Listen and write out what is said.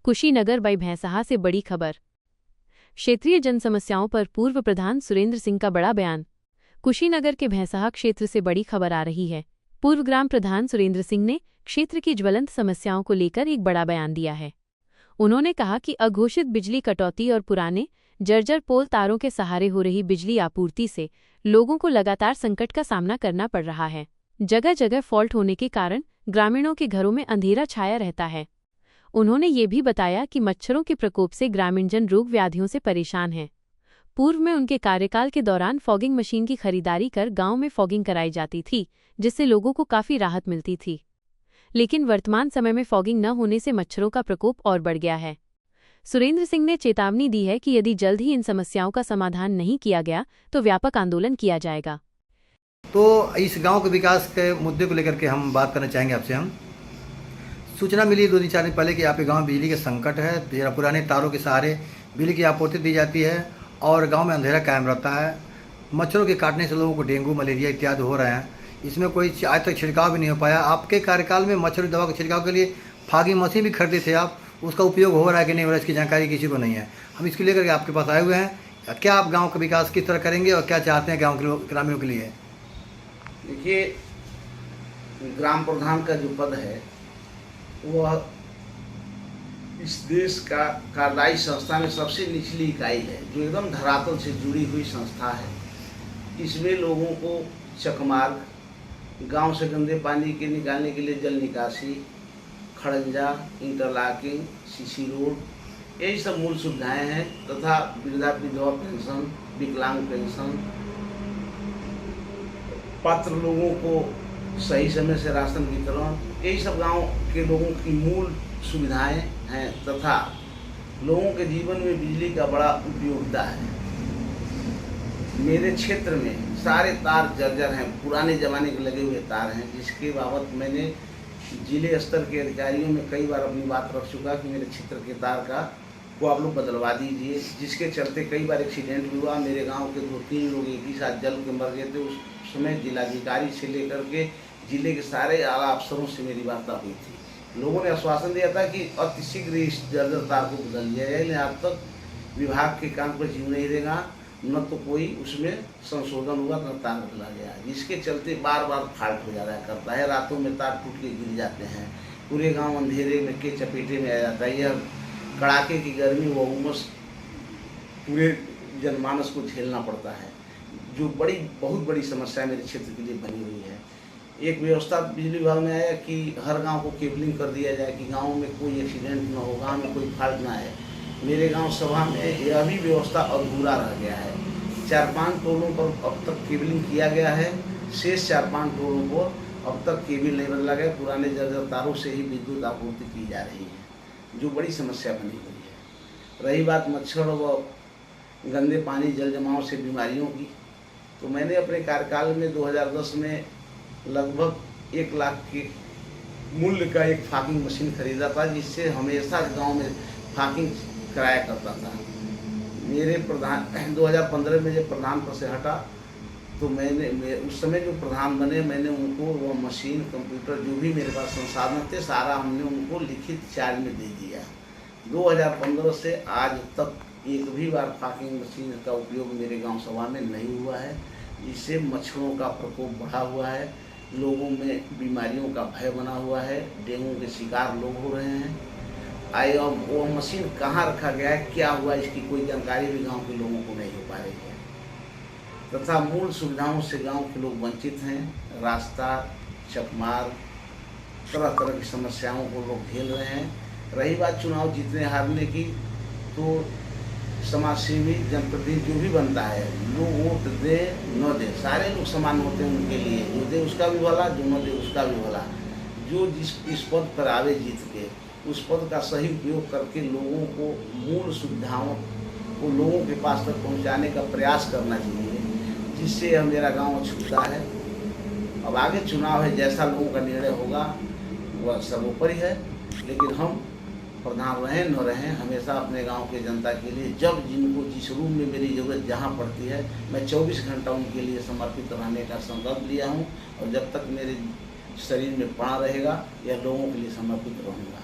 Kushinagar by Bhainsaha से बड़ी खबर। क्षेत्रीय जन समस्याओं पर पूर्व प्रधान सुरेंद्र सिंह का बड़ा बयान। कुशीनगर के भैंसहा क्षेत्र से बड़ी खबर आ रही है। पूर्व ग्राम प्रधान सुरेंद्र सिंह ने क्षेत्र की ज्वलंत समस्याओं को लेकर एक बड़ा बयान दिया है। उन्होंने कहा कि अघोषित बिजली कटौती और पुराने जर्जर पोल तारों के सहारे हो रही बिजली आपूर्ति से लोगों को लगातार संकट का सामना करना पड़ रहा है। जगह जगह फॉल्ट होने के कारण ग्रामीणों के घरों में अंधेरा छाया रहता है। उन्होंने ये भी बताया कि मच्छरों के प्रकोप से ग्रामीणजन रोग व्याधियों से परेशान हैं। पूर्व में उनके कार्यकाल के दौरान फॉगिंग मशीन की खरीदारी कर गांव में फॉगिंग कराई जाती थी, जिससे लोगों को काफी राहत मिलती थी। लेकिन वर्तमान समय में फॉगिंग न होने से मच्छरों का प्रकोप और बढ़ गया है। सुरेंद्र सिंह ने चेतावनी दी है कि यदि जल्द ही इन समस्याओं का समाधान नहीं किया गया तो व्यापक आंदोलन किया जाएगा। तो इस गांव के विकास के मुद्दे को लेकर के हम बात करना चाहेंगे आपसे। हम सूचना मिली 2-4 दिन पहले कि आपके गांव में बिजली का संकट है। पुराने तारों के सहारे बिजली की आपूर्ति दी जाती है और गांव में अंधेरा कायम रहता है। मच्छरों के काटने से लोगों को डेंगू, मलेरिया इत्यादि हो रहे हैं। इसमें कोई आज तक छिड़काव भी नहीं हो पाया। आपके कार्यकाल में मच्छर दवा के छिड़काव के लिए फॉगिंग मशीन भी खरीदे थे आप, उसका उपयोग हो रहा है कि नहीं हो रहा है इसकी जानकारी किसी को नहीं है। हम इसको लेकर के आपके पास आए हुए हैं। क्या आप गाँव का विकास किस तरह करेंगे और क्या चाहते हैं गाँव के ग्रामीणों के लिए? देखिए, ग्राम प्रधान का जो पद है वह इस देश का कार्यदायी संस्था में सबसे निचली इकाई है, जो एकदम धरातल से जुड़ी हुई संस्था है। इसमें लोगों को चकमार्ग, गांव से गंदे पानी के निकालने के लिए जल निकासी, खड़ंजा, इंटरलॉकिंग, सीसी रोड, यही सब मूल सुविधाएं हैं तथा वृद्धा विधवा पेंशन, विकलांग पेंशन, पात्र लोगों को सही समय से राशन वितरण, यही सब गांव के लोगों की मूल सुविधाएं हैं तथा लोगों के जीवन में बिजली का बड़ा उपयोगिता है। मेरे क्षेत्र में सारे तार जर्जर हैं, पुराने ज़माने के लगे हुए तार हैं, जिसके बाबत मैंने जिले स्तर के अधिकारियों में कई बार अपनी बात रख चुका कि मेरे क्षेत्र के तार का वो आप लोग बदलवा दीजिए, जिसके चलते कई बार एक्सीडेंट भी हुआ। मेरे गांव के 2-3 लोग एक ही साथ जल के मर गए थे। उस समय जिलाधिकारी से लेकर के जिले के सारे आला अफसरों से मेरी वार्ता हुई थी। लोगों ने आश्वासन दिया था कि अति शीघ्र इस जर्जर तार को बदल दिया जाए, लेकिन आज तक विभाग के काम पर जीव नहीं देगा, न तो कोई उसमें संशोधन हुआ, न तार बदला गया, जिसके चलते बार बार फॉल्ट हो जा रहा करता है। रातों में तार टूट के गिर जाते हैं, पूरे गाँव अंधेरे में के चपेटे में आ जाता है। यह कड़ाके की गर्मी व उमस पूरे जनमानस को झेलना पड़ता है, जो बहुत बड़ी समस्या मेरे क्षेत्र के लिए बनी हुई है। एक व्यवस्था बिजली विभाग में आया कि हर गांव को केबलिंग कर दिया जाए कि गांव में कोई एक्सीडेंट न हो, गांव में कोई फॉल्ट ना आए। मेरे गांव सभा में यह भी व्यवस्था अधूरा रह गया है। 4-5 टोलों पर अब तक केबलिंग किया गया है, शेष 4-5 टोलों को अब तक केबल नहीं बदला गया। पुराने जर्जर तारों से ही विद्युत आपूर्ति की जा रही है, जो बड़ी समस्या बनी हुई है। रही बात मच्छर व गंदे पानी जल जमाव से बीमारियों की, तो मैंने अपने कार्यकाल में 2010 में लगभग 1 लाख के मूल्य का एक फॉगिंग मशीन खरीदा था, जिससे हमेशा गांव में फॉगिंग कराया करता था। मेरे प्रधान 2015 में जब प्रधान पद से हटा तो मैंने उस समय जो प्रधान बने, मैंने उनको वो मशीन, कंप्यूटर, जो भी मेरे पास संसाधन थे, सारा हमने उनको लिखित चार्ज में दे दिया। 2015 से आज तक एक भी बार फॉगिंग मशीन का उपयोग मेरे गांव सभा में नहीं हुआ है, जिससे मच्छरों का प्रकोप बढ़ा हुआ है, लोगों में बीमारियों का भय बना हुआ है, डेंगू के शिकार लोग हो रहे हैं। अब वो मशीन कहाँ रखा गया है, क्या हुआ, इसकी कोई जानकारी भी गांव के लोगों को नहीं हो पा रही है तथा मूल सुविधाओं से गांव के लोग वंचित हैं। रास्ता, चकमार्ग, तरह तरह की समस्याओं को लोग झेल रहे हैं। रही बात चुनाव जीतने हारने की, तो समाज सेवी, जनप्रतिनिधि जो भी बनता है, लोग वोट दे न दे, सारे लोग समान होते हैं उनके लिए। जो दे उसका भी भला, जो न दे उसका भी भला। जो इस पद पर आवे जीत के, उस पद का सही उपयोग करके लोगों को मूल सुविधाओं को लोगों के पास तक पहुंचाने का प्रयास करना चाहिए, जिससे मेरा गांव छूटता है। अब आगे चुनाव है, जैसा लोगों का निर्णय होगा वह सर्वोपरि है, लेकिन हम प्रधान रहें न रहें, हमेशा अपने गांव के जनता के लिए, जब जिनको जिस रूप में मेरी ज़रूरत जहां पड़ती है, मैं 24 घंटा उनके लिए समर्पित रहने का संकल्प लिया हूं और जब तक मेरे शरीर में प्राण रहेगा, यह लोगों के लिए समर्पित रहूँगा।